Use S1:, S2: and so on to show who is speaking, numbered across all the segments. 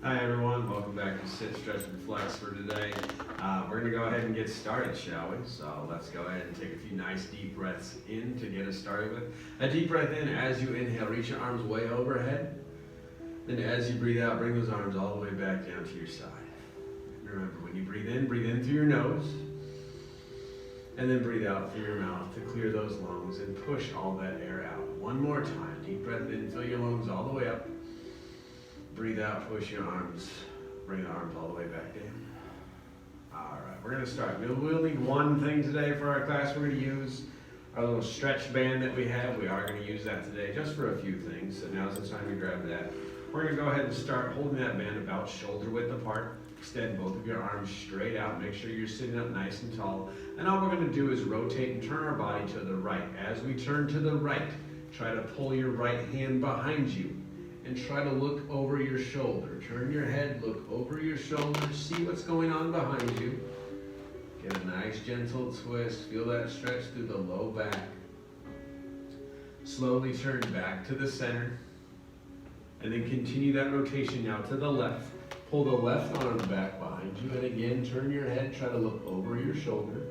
S1: Hi everyone, welcome back to Sit, Stretch, and Flex for today. We're going to go ahead and get started, shall we? So let's go ahead and take a few nice deep breaths in to get us started with. A deep breath in as you inhale, reach your arms way overhead. Then as you breathe out, bring those arms all the way back down to your side. Remember, when you breathe in through your nose. And then breathe out through your mouth to clear those lungs and push all that air out. One more time, deep breath in, fill your lungs all the way up. Breathe out, push your arms, bring the arms all the way back down. All right, we're gonna start. We'll need one thing today for our class. We're gonna use our little stretch band that we have. We are gonna use that today just for a few things. So now's the time to grab that. We're gonna go ahead and start holding that band about shoulder width apart. Extend both of your arms straight out. Make sure you're sitting up nice and tall. And all we're gonna do is rotate and turn our body to the right. As we turn to the right, try to pull your right hand behind you. And try to look over your shoulder. Turn your head, look over your shoulder, see what's going on behind you. Get a nice gentle twist, feel that stretch through the low back. Slowly turn back to the center. And then continue that rotation now to the left. Pull the left arm back behind you, and again, turn your head, try to look over your shoulder.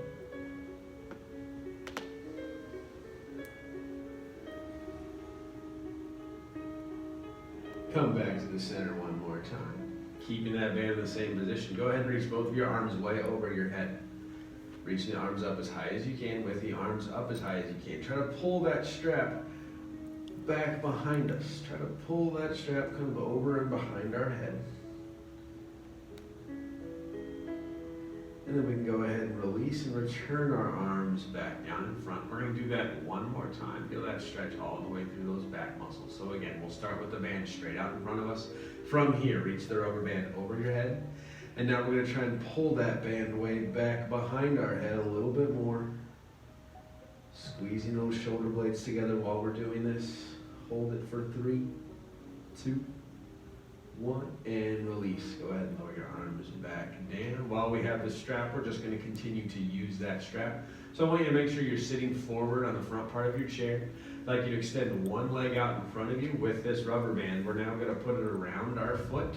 S1: Come back to the center one more time. Keeping that band in the same position. Go ahead and reach both of your arms way over your head. Reaching the arms up as high as you can, with the arms up as high as you can. Try to pull that strap back behind us. Try to pull that strap kind of over and behind our head. And then we can go ahead and release and return our arms back down in front. We're going to do that one more time. Feel that stretch all the way through those back muscles. So again, we'll start with the band straight out in front of us. From here, reach the rubber band over your head. And now we're going to try and pull that band way back behind our head a little bit more. Squeezing those shoulder blades together while we're doing this. Hold it for 3, 2, 1, and release. Go ahead and lower your arms back down. While we have the strap, we're just going to continue to use that strap. So I want you to make sure you're sitting forward on the front part of your chair. I'd like you to extend one leg out in front of you with this rubber band. We're now going to put it around our foot.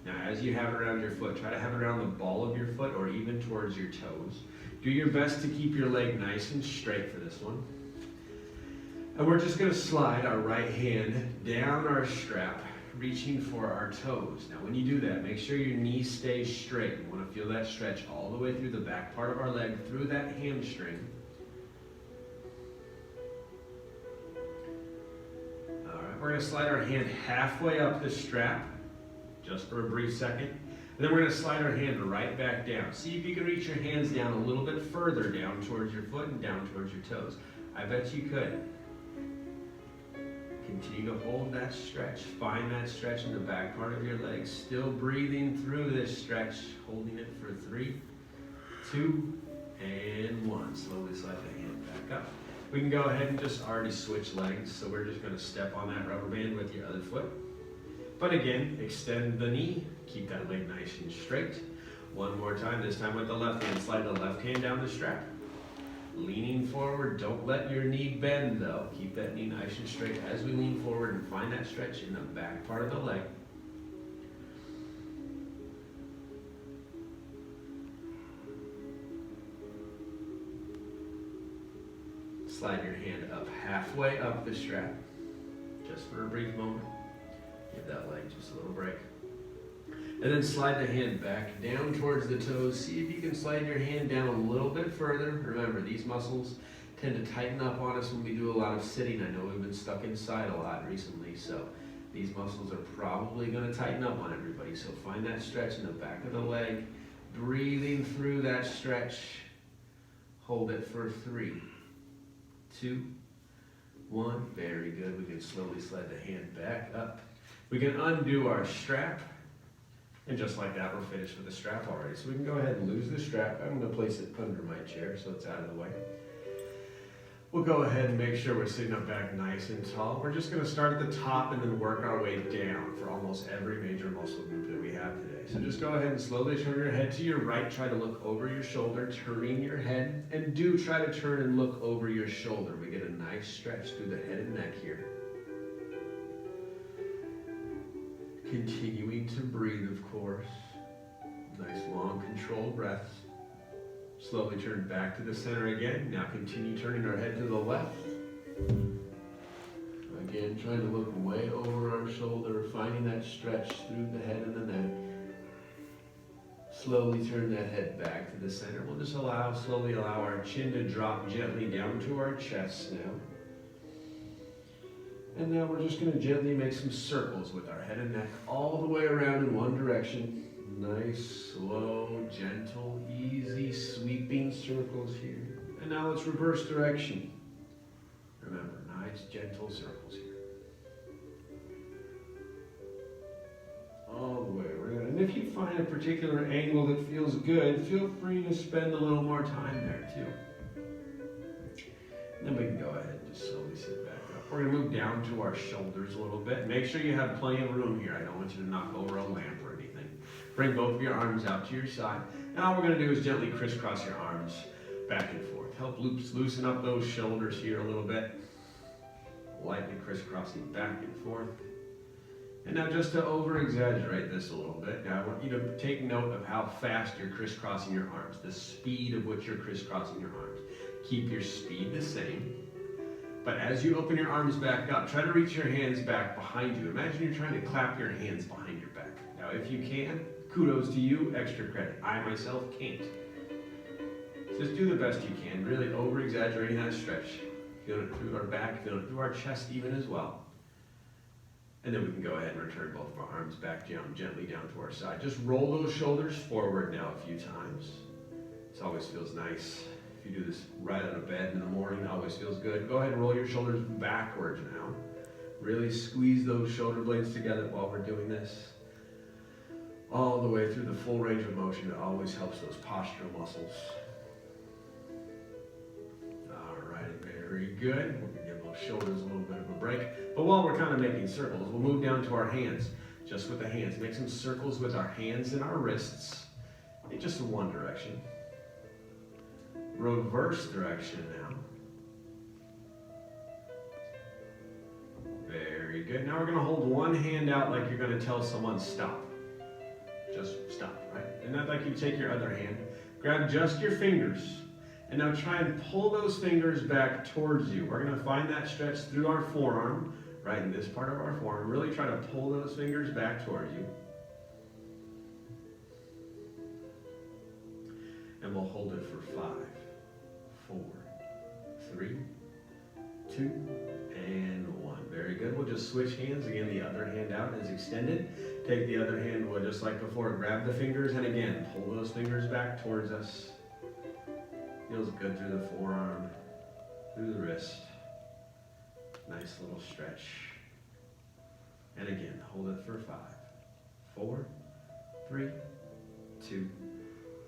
S1: Now, as you have it around your foot, try to have it around the ball of your foot or even towards your toes. Do your best to keep your leg nice and straight for this one. And we're just going to slide our right hand down our strap, reaching for our toes. Now when you do that, make sure your knee stays straight. You want to feel that stretch all the way through the back part of our leg, through that hamstring. All right, we're going to slide our hand halfway up the strap, just for a brief second. And then we're going to slide our hand right back down. See if you can reach your hands down a little bit further down towards your foot and down towards your toes. I bet you could. Continue to hold that stretch. Find that stretch in the back part of your legs. Still breathing through this stretch. Holding it for 3, 2, and 1. Slowly slide the hand back up. We can go ahead and just already switch legs. So we're just going to step on that rubber band with your other foot. But again, extend the knee. Keep that leg nice and straight. One more time. This time with the left hand. Slide the left hand down the strap. Leaning forward, don't let your knee bend though. Keep that knee nice and straight as we lean forward and find that stretch in the back part of the leg. Slide your hand up halfway up the strap, just for a brief moment. Give that leg just a little break. And then slide the hand back down towards the toes. See if you can slide your hand down a little bit further. Remember, these muscles tend to tighten up on us when we do a lot of sitting. I know we've been stuck inside a lot recently, so these muscles are probably going to tighten up on everybody. So find that stretch in the back of the leg. Breathing through that stretch. Hold it for 3, 2, 1. Very good. We can slowly slide the hand back up. We can undo our strap. And just like that, we're finished with the strap already. So we can go ahead and lose the strap. I'm going to place it under my chair so it's out of the way. We'll go ahead and make sure we're sitting up back nice and tall. We're just going to start at the top and then work our way down for almost every major muscle group that we have today. So just go ahead and slowly turn your head to your right. Try to look over your shoulder, turning your head. And do try to turn and look over your shoulder. We get a nice stretch through the head and neck here. Continuing to breathe, of course. Nice long controlled breaths. Slowly turn back to the center again. Now continue turning our head to the left. Again, trying to look way over our shoulder, finding that stretch through the head and the neck. Slowly turn that head back to the center. We'll just slowly allow our chin to drop gently down to our chest now. And now we're just going to gently make some circles with our head and neck all the way around in one direction. Nice, slow, gentle, easy, sweeping circles here. And now let's reverse direction. Remember, nice, gentle circles here. All the way around. And if you find a particular angle that feels good, feel free to spend a little more time there too. And then we can go ahead and just slowly sit back up. We're going to move down to our shoulders a little bit. Make sure you have plenty of room here. I don't want you to knock over a lamp or anything. Bring both of your arms out to your side. And all we're going to do is gently crisscross your arms back and forth. Help loosen up those shoulders here a little bit. Lightly crisscrossing back and forth. And now just to over-exaggerate this a little bit, now I want you to take note of how fast you're crisscrossing your arms, the speed of which you're crisscrossing your arms. Keep your speed the same. But as you open your arms back up, try to reach your hands back behind you. Imagine you're trying to clap your hands behind your back. Now if you can, kudos to you, extra credit. I myself can't. Just do the best you can, really over-exaggerating that stretch. Feel it through our back, feel it through our chest even as well. And then we can go ahead and return both of our arms back down, gently down to our side. Just roll those shoulders forward now a few times. This always feels nice. If you do this right out of bed in the morning, it always feels good. Go ahead and roll your shoulders backwards now. Really squeeze those shoulder blades together while we're doing this. All the way through the full range of motion. It always helps those postural muscles. All right, very good. We're going to give those shoulders a little bit of a break. But while we're kind of making circles, we'll move down to our hands. Just with the hands. Make some circles with our hands and our wrists. In just in one direction. Reverse direction now. Very good. Now we're going to hold one hand out like you're going to tell someone stop. Just stop, right? And not like you take your other hand. Grab just your fingers. And now try and pull those fingers back towards you. We're going to find that stretch through our forearm, right in this part of our forearm. Really try to pull those fingers back towards you. And we'll hold it for 5, 4, 3, 2, and 1. Very good. We'll just switch hands. Again, the other hand out is extended. Take the other hand, we'll just like before, grab the fingers, and again, pull those fingers back towards us. Feels good through the forearm, through the wrist. Nice little stretch. And again, hold it for 5, 4, 3, 2,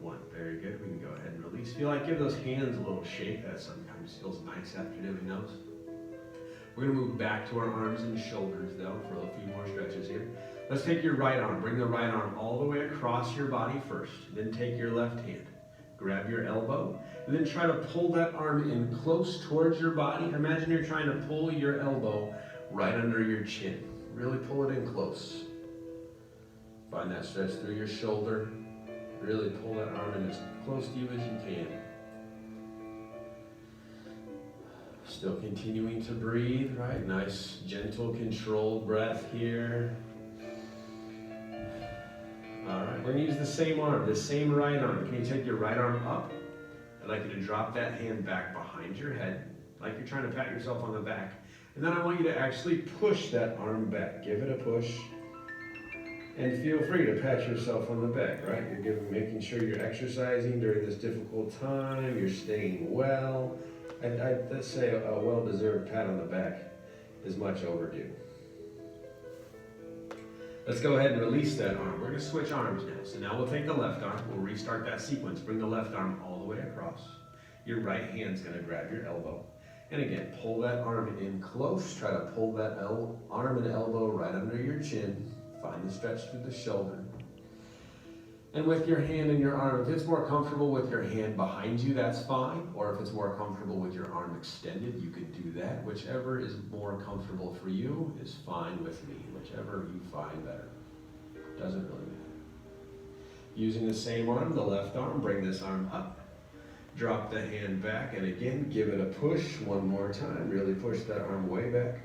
S1: 1. Very good. We can go ahead and release. Feel like give those hands a little shake. That sometimes feels nice after doing those. We're going to move back to our arms and shoulders, though, for a few more stretches here. Let's take your right arm. Bring the right arm all the way across your body first. Then take your left hand. Grab your elbow. And then try to pull that arm in close towards your body. Imagine you're trying to pull your elbow right under your chin. Really pull it in close. Find that stretch through your shoulder. Really pull that arm in as close to you as you can. Still continuing to breathe, right? Nice, gentle, controlled breath here. All right, we're gonna use the same arm, the same right arm. Can you take your right arm up? I'd like you to drop that hand back behind your head, like you're trying to pat yourself on the back. And then I want you to actually push that arm back. Give it a push. And feel free to pat yourself on the back, right? You're making sure you're exercising during this difficult time. You're staying well. I'd say a well-deserved pat on the back is much overdue. Let's go ahead and release that arm. We're going to switch arms now. So now we'll take the left arm. We'll restart that sequence. Bring the left arm all the way across. Your right hand's going to grab your elbow. And again, pull that arm in close. Try to pull that arm and elbow right under your chin. Find the stretch through the shoulder. And with your hand and your arm, if it's more comfortable with your hand behind you, that's fine. Or if it's more comfortable with your arm extended, you can do that. Whichever is more comfortable for you is fine with me, whichever you find better. Doesn't really matter. Using the same arm, the left arm, bring this arm up. Drop the hand back, and again, give it a push one more time. Really push that arm way back.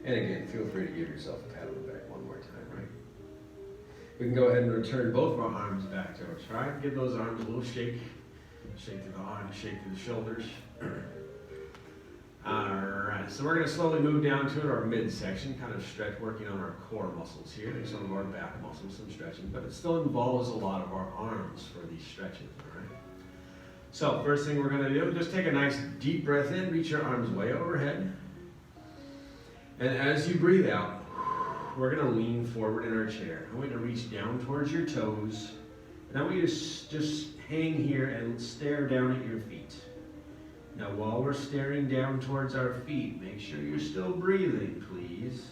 S1: And again, feel free to give yourself a pat on the back one more time, right? We can go ahead and return both of our arms back to our side. Give those arms a little shake. Shake through the arms, shake through the shoulders. Alright, so we're going to slowly move down to our midsection, kind of stretch, working on our core muscles here, and some of our back muscles, some stretching, but it still involves a lot of our arms for these stretches, alright? So, first thing we're going to do, just take a nice deep breath in, reach your arms way overhead, and as you breathe out, we're going to lean forward in our chair. I want you to reach down towards your toes, and I want you to just hang here and stare down at your feet. Now, while we're staring down towards our feet, make sure you're still breathing, please.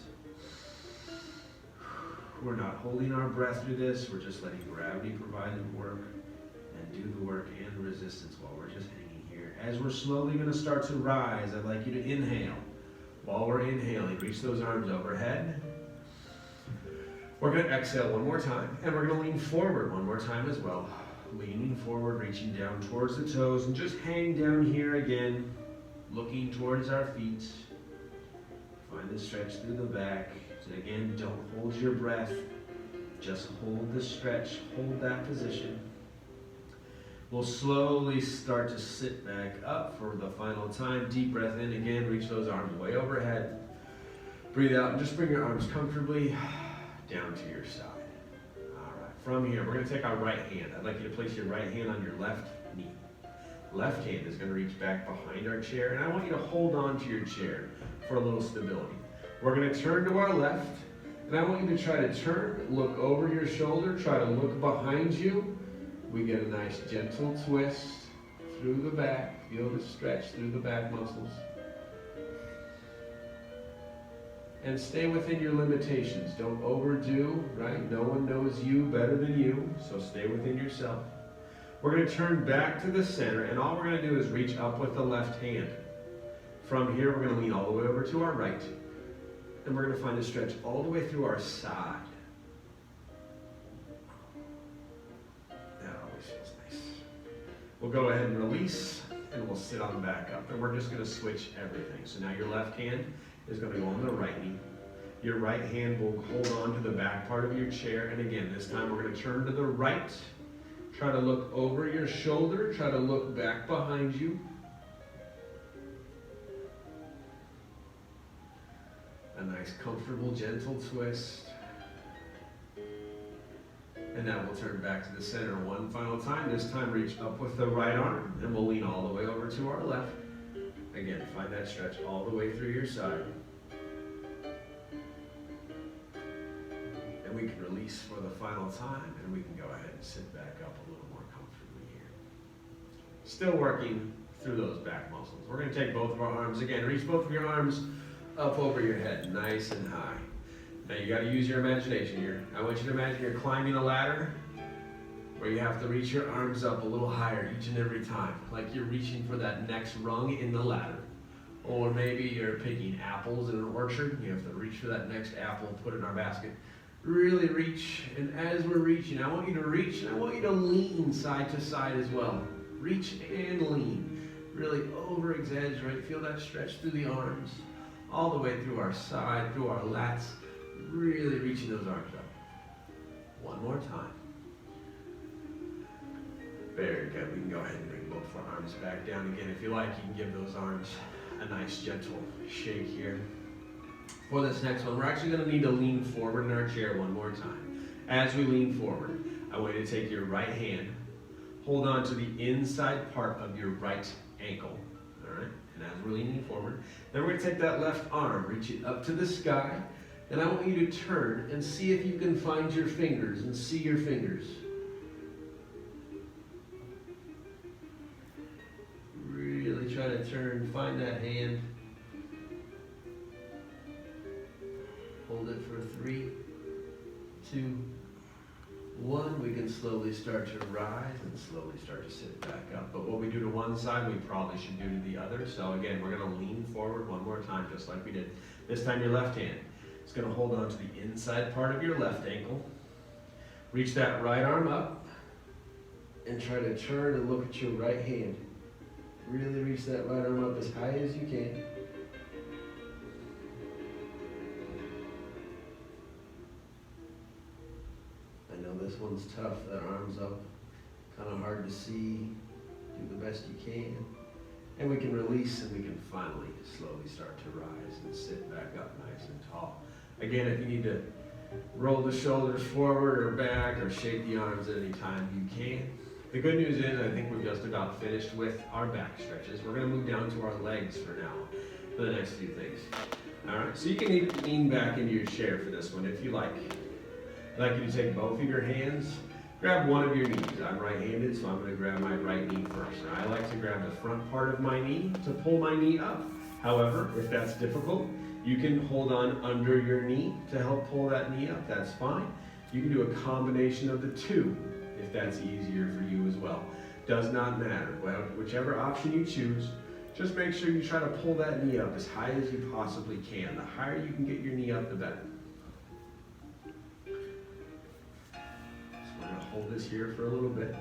S1: We're not holding our breath through this. We're just letting gravity provide the work and do the work and the resistance while we're just hanging here. As we're slowly going to start to rise, I'd like you to inhale. While we're inhaling, reach those arms overhead. We're going to exhale one more time, and we're going to lean forward one more time as well. Leaning forward, reaching down towards the toes, and just hang down here again, looking towards our feet. Find the stretch through the back. So again, don't hold your breath. Just hold the stretch, hold that position. We'll slowly start to sit back up for the final time. Deep breath in again, reach those arms way overhead. Breathe out and just bring your arms comfortably down to your side. From here, we're going to take our right hand. I'd like you to place your right hand on your left knee. Left hand is going to reach back behind our chair, and I want you to hold on to your chair for a little stability. We're going to turn to our left, and I want you to try to turn, look over your shoulder, try to look behind you. We get a nice gentle twist through the back. Feel the stretch through the back muscles. And stay within your limitations. Don't overdo, right? No one knows you better than you, so stay within yourself. We're going to turn back to the center, and all we're going to do is reach up with the left hand. From here, we're going to lean all the way over to our right, and we're going to find a stretch all the way through our side. That always feels nice. We'll go ahead and release, and we'll sit on back up, and we're just going to switch everything. So now your left hand is going to go on the right knee. Your right hand will hold on to the back part of your chair. And again, this time we're going to turn to the right. Try to look over your shoulder. Try to look back behind you. A nice, comfortable, gentle twist. And now we'll turn back to the center one final time. This time reach up with the right arm, and we'll lean all the way over to our left. Again, find that stretch all the way through your side. And we can release for the final time, and we can go ahead and sit back up a little more comfortably here. Still working through those back muscles. We're going to take both of our arms again. Reach both of your arms up over your head, nice and high. Now you got to use your imagination here. I want you to imagine you're climbing a ladder where you have to reach your arms up a little higher each and every time, like you're reaching for that next rung in the ladder. Or maybe you're picking apples in an orchard. You have to reach for that next apple and put it in our basket. Really reach, and as we're reaching, I want you to reach, and I want you to lean side to side as well. Reach and lean. Really over-exaggerate. Feel that stretch through the arms, all the way through our side, through our lats. Really reaching those arms up. One more time. Very good. We can go ahead and bring both of our arms back down again. If you like, you can give those arms a nice gentle shake here. For this next one, we're actually going to need to lean forward in our chair one more time. As we lean forward, I want you to take your right hand, hold on to the inside part of your right ankle. All right? And as we're leaning forward, then we're going to take that left arm, reach it up to the sky, and I want you to turn and see if you can find your fingers and see your fingers. Really try to turn, find that hand. Hold it for 3, 2, 1. We can slowly start to rise and slowly start to sit back up. But what we do to one side, we probably should do to the other. So again, we're going to lean forward one more time, just like we did. This time your left hand is It's going to hold on to the inside part of your left ankle. Reach that right arm up and try to turn and look at your right hand. Really reach that right arm up as high as you can. I know this one's tough, that arm's up, kind of hard to see. Do the best you can. And we can release and we can finally slowly start to rise and sit back up nice and tall. Again, if you need to roll the shoulders forward or back or shake the arms at any time, you can. The good news is I think we're just about finished with our back stretches. We're going to move down to our legs for now, for the next few things. All right, so you can lean back into your chair for this one if you like. I'd like you to take both of your hands, grab one of your knees. I'm right-handed, so I'm going to grab my right knee first. And I like to grab the front part of my knee to pull my knee up. However, if that's difficult, you can hold on under your knee to help pull that knee up. That's fine. You can do a combination of the two if that's easier for you as well. Does not matter. Well, whichever option you choose, just make sure you try to pull that knee up as high as you possibly can. The higher you can get your knee up, the better. We're going to hold this here for a little bit.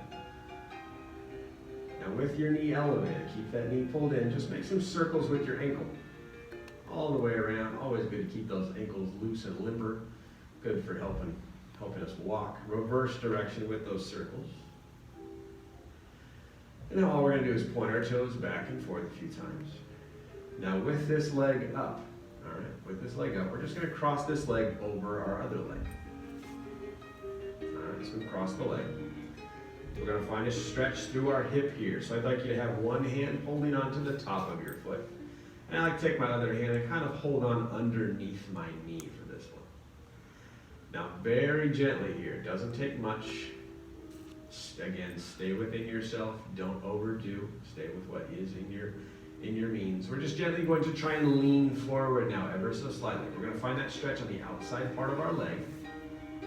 S1: Now with your knee elevated, keep that knee pulled in. Just make some circles with your ankle. All the way around. Always good to keep those ankles loose and limber. Good for helping us walk. Reverse direction with those circles. And now all we're going to do is point our toes back and forth a few times. Now with this leg up, all right, with this leg up, we're just going to cross this leg over our other leg. All right, so we cross the leg. We're going to find a stretch through our hip here. So I'd like you to have one hand holding onto the top of your foot. And I like to take my other hand and kind of hold on underneath my knee for this one. Now very gently here, it doesn't take much. Again, stay within yourself, don't overdo, stay with what is in your means. We're just gently going to try and lean forward now, ever so slightly. We're going to find that stretch on the outside part of our leg,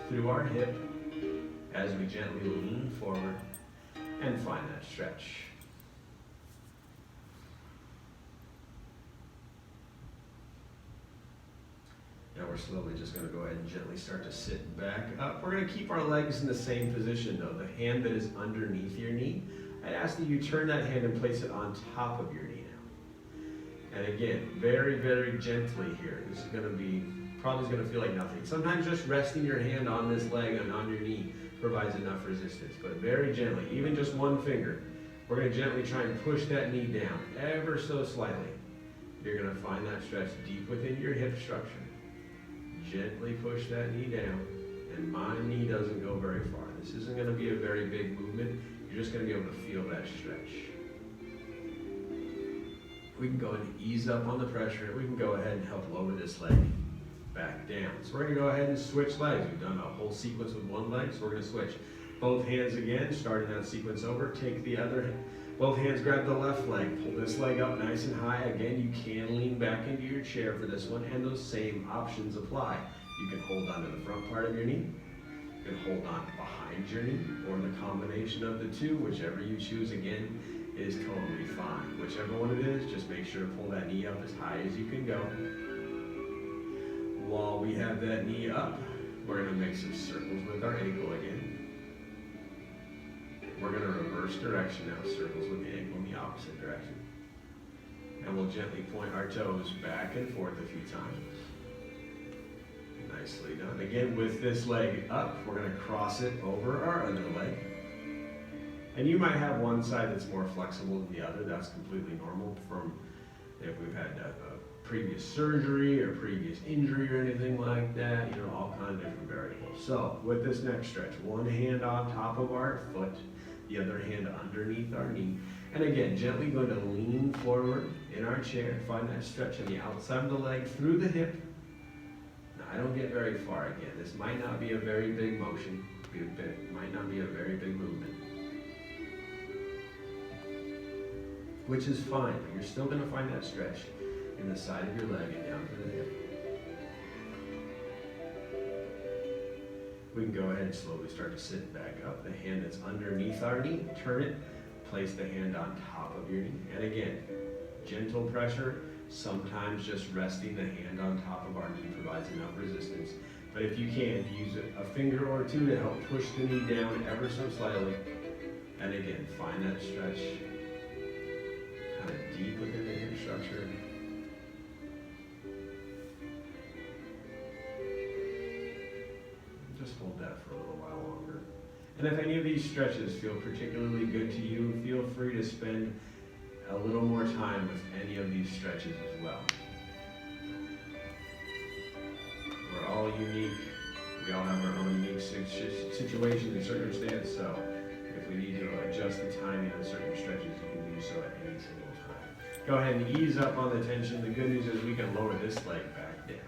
S1: through our hip, as we gently lean forward and find that stretch. Now we're slowly just going to go ahead and gently start to sit back up. We're going to keep our legs in the same position though. The hand that is underneath your knee, I'd ask that you turn that hand and place it on top of your knee now. And again, very, very gently here. This is going to be, probably going to feel like nothing. Sometimes just resting your hand on this leg and on your knee provides enough resistance, but very gently, even just one finger, we're going to gently try and push that knee down ever so slightly. You're going to find that stretch deep within your hip structure. Gently push that knee down, and my knee doesn't go very far. This isn't going to be a very big movement. You're just going to be able to feel that stretch. We can go ahead and ease up on the pressure. We can go ahead and help lower this leg back down. So we're going to go ahead and switch legs. We've done a whole sequence with one leg, so we're going to switch. Both hands again, starting that sequence over. Take the other hand. Both hands grab the left leg. Pull this leg up nice and high. Again, you can lean back into your chair for this one, and those same options apply. You can hold on to the front part of your knee. You can hold on behind your knee, or the combination of the two, whichever you choose, again, is totally fine. Whichever one it is, just make sure to pull that knee up as high as you can go. While we have that knee up, we're going to make some circles with our ankle again. We're going to reverse direction now, circles with the ankle in the opposite direction. And we'll gently point our toes back and forth a few times. Nicely done. Again, with this leg up, we're going to cross it over our other leg. And you might have one side that's more flexible than the other. That's completely normal from if we've had a previous surgery or previous injury or anything like that, you know, all kinds of different variables. So with this next stretch, one hand on top of our foot, the other hand underneath our knee. And again, gently going to lean forward in our chair, find that stretch on the outside of the leg through the hip. Now I don't get very far again. This might not be a very big motion, might not be a very big movement. Which is fine, but you're still going to find that stretch in the side of your leg and down to the hip. We can go ahead and slowly start to sit back up. The hand that's underneath our knee, turn it, place the hand on top of your knee. And again, gentle pressure, Sometimes just resting the hand on top of our knee provides enough resistance. But if you can, use a finger or two to help push the knee down ever so slightly. And again, find that stretch kind of deep within the hip structure. Just hold that for a little while longer. And if any of these stretches feel particularly good to you, feel free to spend a little more time with any of these stretches as well. We're all unique. We all have our own unique situation and circumstance, so if we need to adjust the timing of certain stretches, you can do so at any single time. Go ahead and ease up on the tension. The good news is we can lower this leg back down.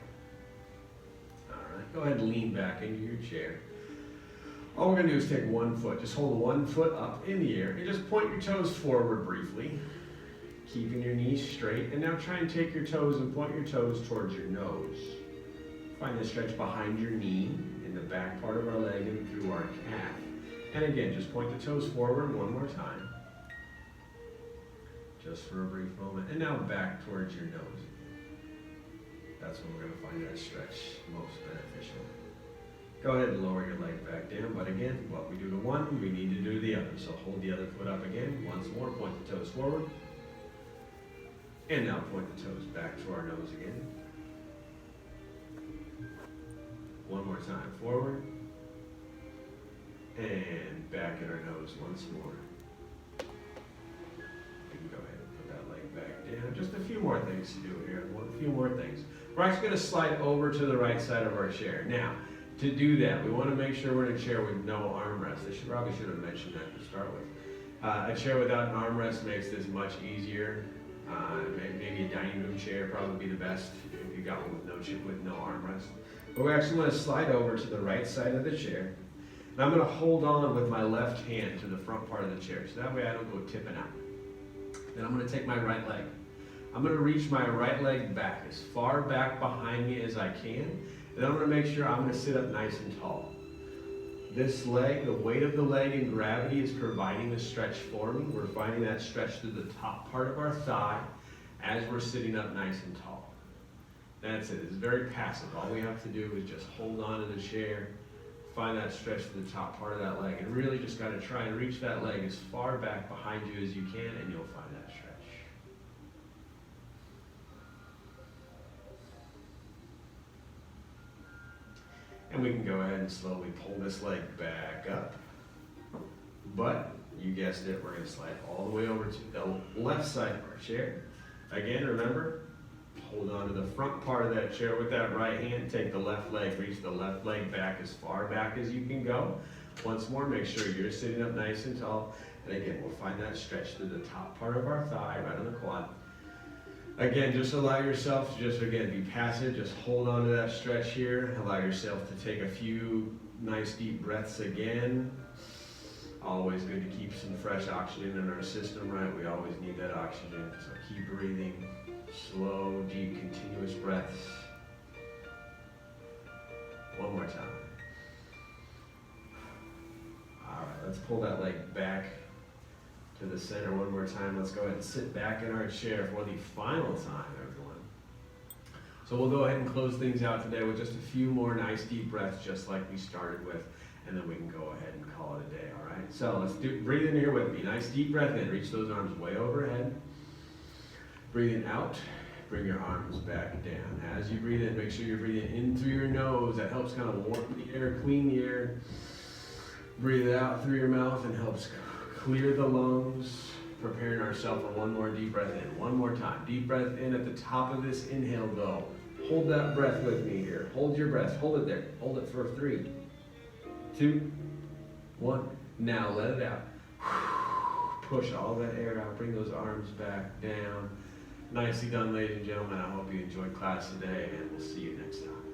S1: All right, go ahead and lean back into your chair. All we're going to do is take one foot. Just hold one foot up in the air and just point your toes forward briefly, keeping your knees straight. And now try and take your toes and point your toes towards your nose. Find the stretch behind your knee, in the back part of our leg and through our calf. And again, just point the toes forward one more time. Just for a brief moment. And now back towards your nose. That's when we're going to find that stretch most beneficial. Go ahead and lower your leg back down. But again, what we do to one, we need to do to the other. So hold the other foot up again. Once more, point the toes forward. And now point the toes back to our nose again. One more time, forward. And back at our nose once more. We can go ahead and put that leg back down. Just a few more things to do here. A few more things. We're actually going to slide over to the right side of our chair. Now, to do that, we want to make sure we're in a chair with no armrest. Probably should have mentioned that to start with. A chair without an armrest makes this much easier. Maybe a dining room chair probably be the best if you got one with no armrest. But we actually want to slide over to the right side of the chair. And I'm going to hold on with my left hand to the front part of the chair, so that way I don't go tipping out. Then I'm going to take my right leg. I'm going to reach my right leg back, as far back behind me as I can. And then I'm going to make sure I'm going to sit up nice and tall. This leg, the weight of the leg and gravity is providing the stretch for me. We're finding that stretch through the top part of our thigh as we're sitting up nice and tall. That's it. It's very passive. All we have to do is just hold on to the chair, find that stretch to the top part of that leg, and really just got to try and reach that leg as far back behind you as you can, and you'll find that stretch. And we can go ahead and slowly pull this leg back up. But, you guessed it, we're going to slide all the way over to the left side of our chair. Again, remember, hold on to the front part of that chair with that right hand. Take the left leg, reach the left leg back as far back as you can go. Once more, make sure you're sitting up nice and tall. And again, we'll find that stretch through the top part of our thigh, right on the quad. Again, just allow yourself to just, again, be passive. Just hold on to that stretch here. Allow yourself to take a few nice deep breaths again. Always good to keep some fresh oxygen in our system, right? We always need that oxygen. So keep breathing. Slow, deep, continuous breaths. One more time. All right, let's pull that leg back to the center one more time. Let's go ahead and sit back in our chair for the final time, everyone. So we'll go ahead and close things out today with just a few more nice deep breaths, just like we started with, and then we can go ahead and call it a day, all right? So let's breathe in here with me. Nice deep breath in. Reach those arms way overhead. Breathing out, bring your arms back down. As you breathe in, make sure you're breathing in through your nose. That helps kind of warm the air, clean the air. Breathe it out through your mouth and helps clear the lungs. Preparing ourselves for one more deep breath in. One more time. Deep breath in at the top of this inhale, though. Hold that breath with me here. Hold your breath. Hold it there. Hold it for 3, 2, 1. Now let it out. Push all that air out. Bring those arms back down. Nicely done, ladies and gentlemen. I hope you enjoyed class today, and we'll see you next time.